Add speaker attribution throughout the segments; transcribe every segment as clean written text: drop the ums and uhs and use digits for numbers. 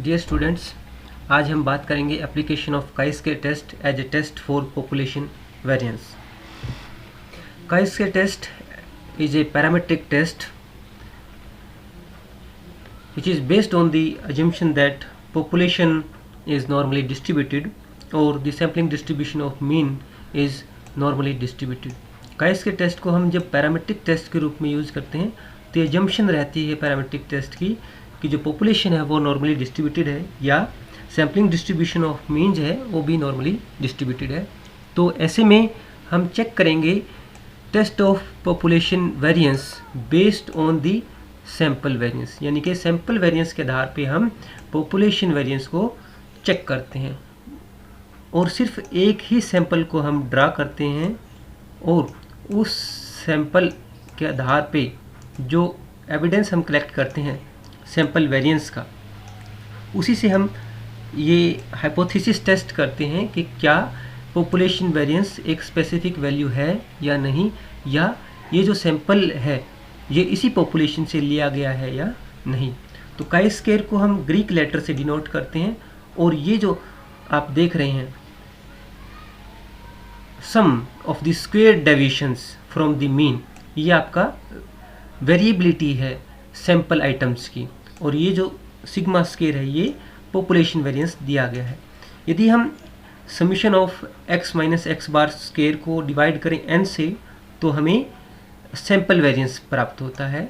Speaker 1: Dear students, आज हम बात करेंगे application of chi-square test as a test for population variance. chi-square test is a parametric test which is based on the assumption that population is normally distributed or the sampling distribution of mean is normally distributed। chi-square test को हम जब parametric test के रूप में use करते हैं तो assumption रहती है पैरामीट्रिक टेस्ट की कि जो पॉपुलेशन है वो नॉर्मली डिस्ट्रीब्यूटेड है या सैम्पलिंग डिस्ट्रीब्यूशन ऑफ मीन्स है वो भी नॉर्मली डिस्ट्रीब्यूटेड है। तो ऐसे में हम चेक करेंगे test of population variance based on the sample variance, यानी कि सैम्पल वेरिएंस के आधार पे हम पॉपुलेशन वेरिएंस को चेक करते हैं और सिर्फ एक ही सैंपल को हम ड्रा करते हैं और उस सैंपल के आधार पे जो एविडेंस हम कलेक्ट करते हैं सैंपल वेरिएंस का, उसी से हम ये हाइपोथेसिस टेस्ट करते हैं कि क्या पॉपुलेशन वेरिएंस एक स्पेसिफिक वैल्यू है या नहीं, या ये जो सैंपल है ये इसी पॉपुलेशन से लिया गया है या नहीं। तो chi-square को हम ग्रीक लेटर से डिनोट करते हैं और ये जो आप देख रहे हैं sum of the square deviations from the mean, ये आपका वेरिएबिलिटी है सैंपल आइटम्स की, और ये जो सिग्मा स्क्वायर है ये पॉपुलेशन वेरिएंस दिया गया है। यदि हम summation of x minus x bar square को डिवाइड करें n से तो हमें सैंपल वेरिएंस प्राप्त होता है,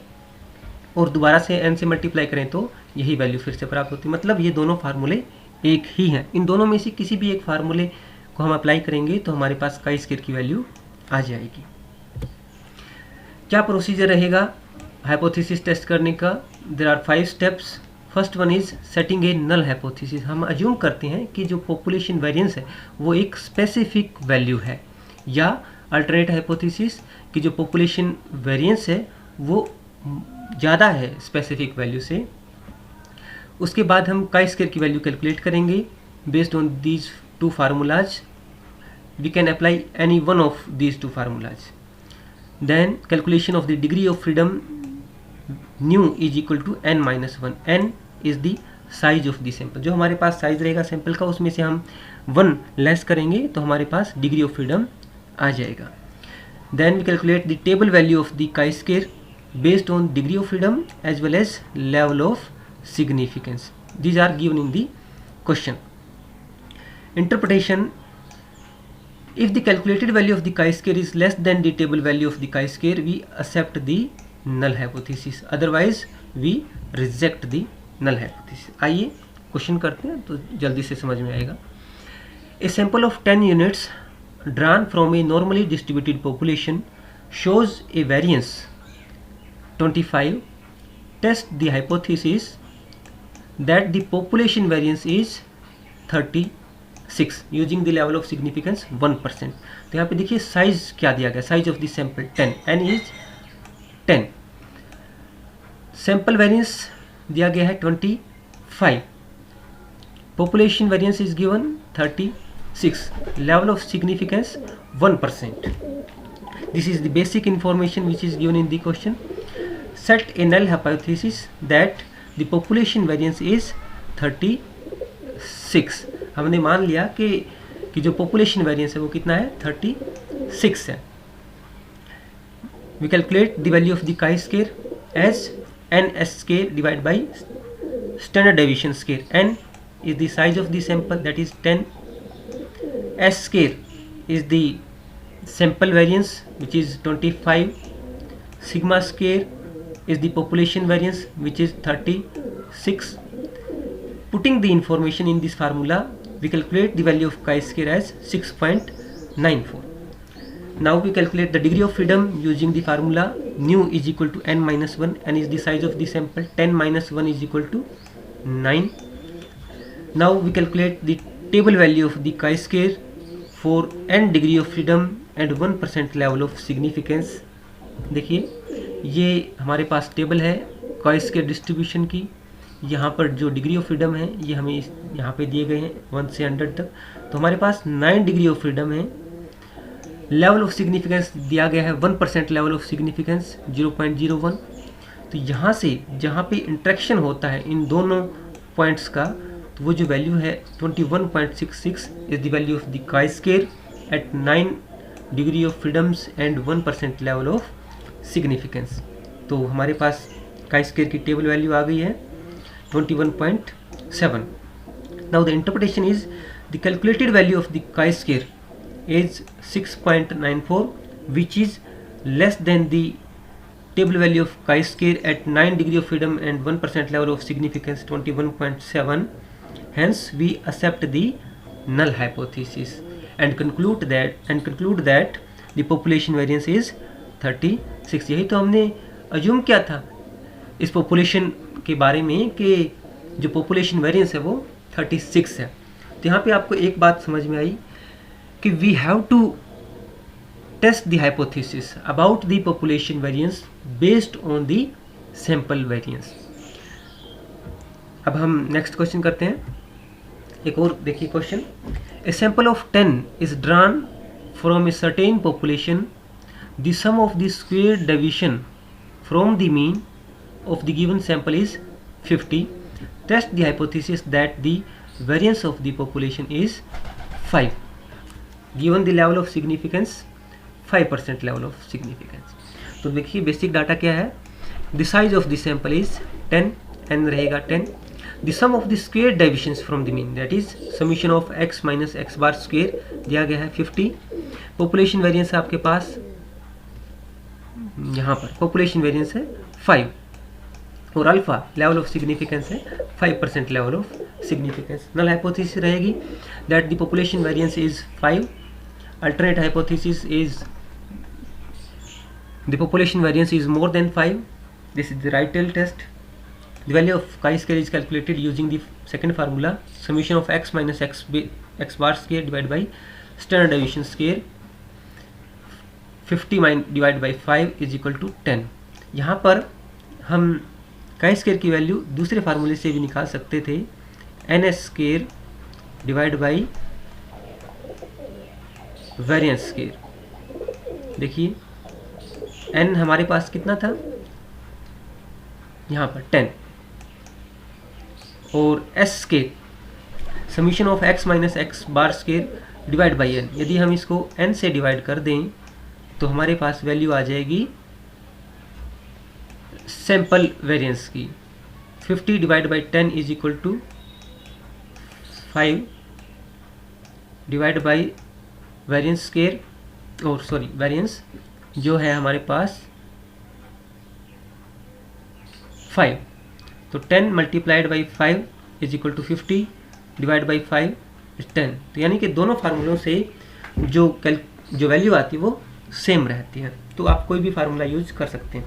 Speaker 1: और दोबारा से n से मल्टीप्लाई करें तो यही वैल्यू फिर से प्राप्त होती है। मतलब ये दोनों फार्मूले एक ही हैं। इन दोनों में से किसी भी एक फार्मूले को हम अप्लाई करेंगे तो हमारे पास chi-square की वैल्यू आ जाएगी। क्या प्रोसीजर रहेगा हाइपोथेसिस टेस्ट करने का? There are 5 steps. First one is setting a null hypothesis. हम अज्यूम करते हैं कि जो पॉपुलेशन वेरिएंस है वो एक स्पेसिफिक वैल्यू है, या अल्टरनेट हाइपोथेसिस कि जो पॉपुलेशन वेरिएंस है वो ज़्यादा है स्पेसिफिक वैल्यू से। उसके बाद हम chi-square की वैल्यू कैलकुलेट करेंगे based on these 2 formulas. We can apply any one of these 2 formulas. Then calculation of the degree of freedom nu is equal to n minus 1। n is the size of the sample. जो हमारे पास size रहेगा sample का उसमें से हम 1 less करेंगे तो हमारे पास डिग्री ऑफ फ्रीडम आ जाएगा। Then we calculate the table value of the chi-square based on degree of freedom as well as level of significance. These are given in the question. Interpretation: if the calculated value of the chi-square is less than the table value of the chi-square, we accept the null hypothesis, otherwise we reject the null hypothesis। आइए question करते हैं तो जल्दी से समझ में आएगा। A sample of 10 units drawn from a normally distributed population shows a variance 25. Test the hypothesis that the population variance is 36 using the level of significance 1%। तो यहाँ पे देखिए साइज क्या दिया गया, size of the sample 10, n is 10। Sample variance दिया गया है 25, population variance is given 36, level of significance 1%। this is the basic information which is given in the question। set a null hypothesis that the population variance is 36। हमने मान लिया कि जो population variance है वो कितना है, 36 है। we calculate the value of the chi-square as n(s square divided by standard deviation square। n is the size of the sample, that is 10, s square is the sample variance which is 25, sigma square is the population variance which is 36। putting the information in this formula we calculate the value of chi-square as 6.94। now we calculate the degree of freedom using the formula nu is equal to n minus 1, n is the size of the sample, 10 minus 1 is equal to 9। now we calculate the table value of the chi-square for n degree of freedom and 1% level of significance। देखिए ये हमारे पास table है chi-square distribution की। यहाँ पर जो degree of freedom है ये हमें यहाँ पे दिए गए हैं 1 से 100 तक, तो हमारे पास 9 डिग्री ऑफ फ्रीडम है। लेवल ऑफ सिग्निफिकेंस दिया गया है 1% लेवल ऑफ सिग्निफिकेंस 0.01। तो यहाँ से जहाँ पे इंट्रैक्शन होता है इन दोनों पॉइंट्स का, तो वो जो वैल्यू है 21.66 is the value of the chi square at 9 degree of freedoms and 1% level of significance. तो हमारे पास काई स्क्वायर की टेबल वैल्यू आ गई है 21.7। Now the interpretation is the calculated value of the chi square is 6.94 which is less than the table value of chi-square at 9 degree of freedom and 1% level of significance 21.7. Hence we accept the null hypothesis and conclude that the population variance is 36। यही तो हमने assume किया था इस population के बारे में कि जो पॉपुलेशन वेरिएंस है वो 36 है। तो यहाँ पे आपको एक बात समझ में आई कि we have to test the hypothesis about the population variance based on the sample variance। अब हम नेक्स्ट क्वेश्चन करते हैं। एक और देखिए question, a sample of 10 is drawn from a certain population, the sum of the square deviation from the mean of the given sample is 50, test the hypothesis that the variance of the population is 5, given the level of significance 5% level of significance। तो देखिए basic data क्या है, the size of the sample is 10, n रहेगा 10, the sum of the square deviations from the mean that is summation of x minus x bar square दिया गया है 50, population variance है आपके पास यहाँ पर population variance है 5 और अल्फा लेवल ऑफ सिग्निफिकेंस है 5% level of significance. Null hypothesis रहेगी that the population variance is 5, alternate hypothesis is the population variance is more than 5, this is the Wright-Tail test। The value of chi-square is calculated using the second formula, summation of x minus x bar square divided by standard deviation square, 50 divided by 5 is equal to 10। यहाँ पर हम chi-square की value दूसरे फार्मूले से भी निकाल सकते थे, ns square divide by variance square. देखिए n हमारे पास कितना था यहाँ पर 10 और s square summation of x minus x bar square divide by n। यदि हम इसको n से डिवाइड कर दें तो हमारे पास वैल्यू आ जाएगी सैंपल वेरिएंस की 50 divide by 10 is equal to 5 divide by variance square और सॉरी वेरिएंस जो है हमारे पास 5, तो 10 multiplied by 5 is equal to 50 divide by 5 is 10। तो यानी कि दोनों फार्मूलों से जो वैल्यू आती है वो सेम रहती है, तो आप कोई भी फार्मूला यूज कर सकते हैं।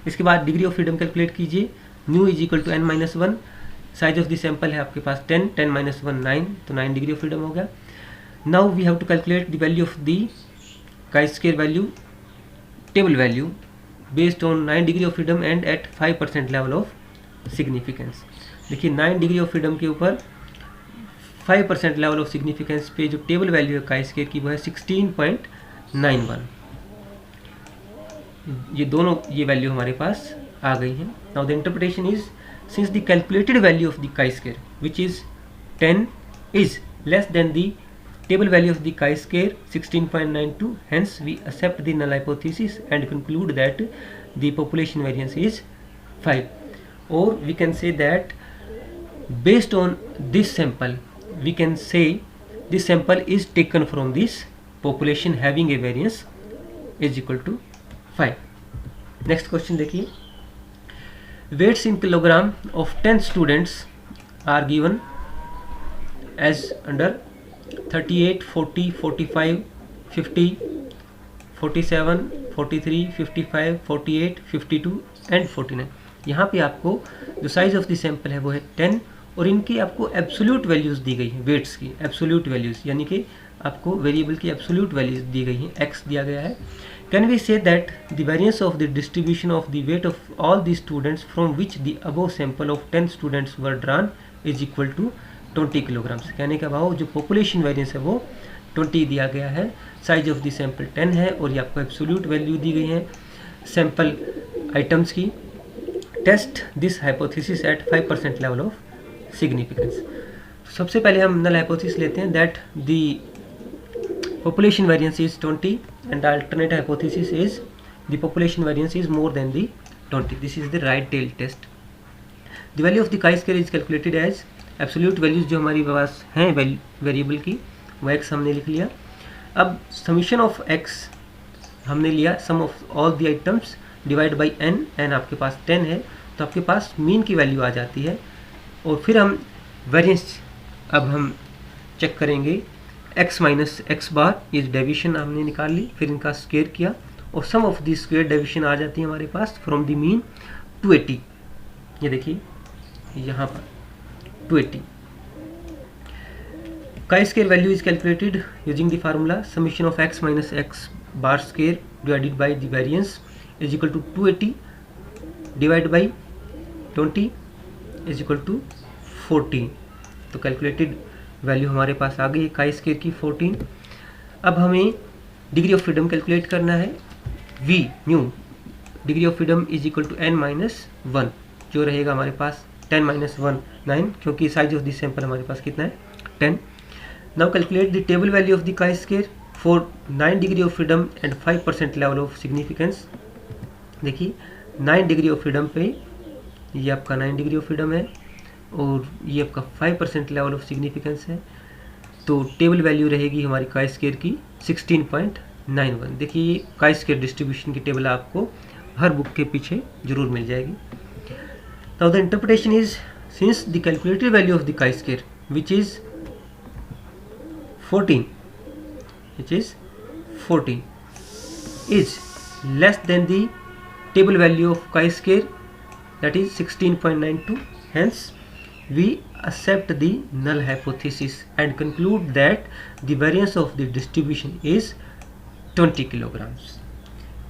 Speaker 1: इसके बाद डिग्री ऑफ फ्रीडम कैलकुलेट कीजिए, nu is equal to n minus 1, size of the sample है आपके पास 10, 10 माइनस 1 9, तो 9 डिग्री ऑफ फ्रीडम हो गया। Now we have to calculate the value of the chi-square value, table value based on 9 degree of freedom and at 5% level of significance। देखिए 9 degree of freedom के ऊपर 5% level of significance पे जो table value है chi-square की वो है 16.91। ये वैल्यू हमारे पास आ गई है। Now the interpretation is since the calculated value of the chi-square which is 10 is less than the table value of the chi-square 16.92, hence we accept the null hypothesis and conclude that the population variance is 5, or we can say that based on this sample we can say this sample is taken from this population having a variance is equal to 5। next question देखिए, weights in kilogram of 10 students are given as under 38, 40, 45, 50, 47, 43, 55, 48, 52 and 49। यहाँ पे आपको जो size of the sample है वो है 10 और इनकी आपको एब्सोल्यूट वैल्यूज़ दी गई हैं, वेट्स की एब्सोल्यूट वैल्यूज़, यानी कि आपको वेरिएबल की एब्सोल्यूट वैल्यूज़ दी गई हैं, x दिया गया है। Can we say that the variance of the distribution of the weight of all the students from which the above sample of 10 students were drawn is equal to 20 kilograms. कहने का भाव जो population variance है वो 20 दिया गया है, size of the sample 10 है और ये आपको एब्सोल्यूट वैल्यू दी गई है सैंपल आइटम्स की। Test this hypothesis at 5% level of significance. सबसे पहले हम नल हाइपोथेसिस लेते हैं that the population variance is 20 and the alternate hypothesis is the population variance is more than the 20. This is the right tail test. The value of the chi-square is calculated as absolute values जो हमारी पास हैं variable की, वो x हमने लिख लिया। अब summation of x हमने लिया sum of all the items divide by n, n आपके पास 10 है तो आपके पास मीन की वैल्यू आ जाती है। और फिर हम वेरिएंस अब हम चेक करेंगे x माइनस एक्स बार, ये डेविएशन हमने निकाल ली, फिर इनका स्क्वायर किया और सम ऑफ दी स्क्वायर डेविएशन आ जाती है हमारे पास फ्रॉम द मीन 280। ये देखिए यहाँ पर 280। chi square value is calculated using the formula summation of x minus x bar square divided by the variance is equal to 280 divided by 20 is equal to 14। तो calculated value हमारे पास आ गई है chi square की 14। अब हमें degree of freedom calculate करना है। v nu degree of freedom is equal to n minus 1, जो रहेगा हमारे पास 10 माइनस 1 9, क्योंकि साइज ऑफ द सैंपल हमारे पास कितना है 10। Now calculate the table value of the chi square for 9 degree of freedom and 5% level of significance. देखिए 9 degree of freedom पे ये आपका 9 डिग्री ऑफ फ्रीडम है और ये आपका 5% लेवल ऑफ सिग्निफिकेंस है, तो टेबल वैल्यू रहेगी हमारी chi square की 16.91। देखिए ये chi square डिस्ट्रीब्यूशन की टेबल आपको हर बुक के पीछे जरूर मिल जाएगी। Now the interpretation is since the calculated value of the chi square which is 14 is less than the table value of chi square, that is 16.92, hence we accept the null hypothesis and conclude that the variance of the distribution is 20 kilograms.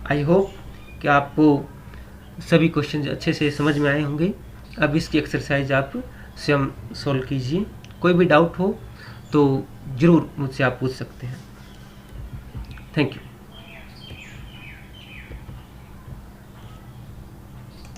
Speaker 1: I hope कि आपको सभी question अच्छे से समझ में आए होंगे। अब इसकी एक्सरसाइज आप स्वयं सॉल्व कीजिए। कोई भी डाउट हो तो ज़रूर मुझसे आप पूछ सकते हैं। Thank you.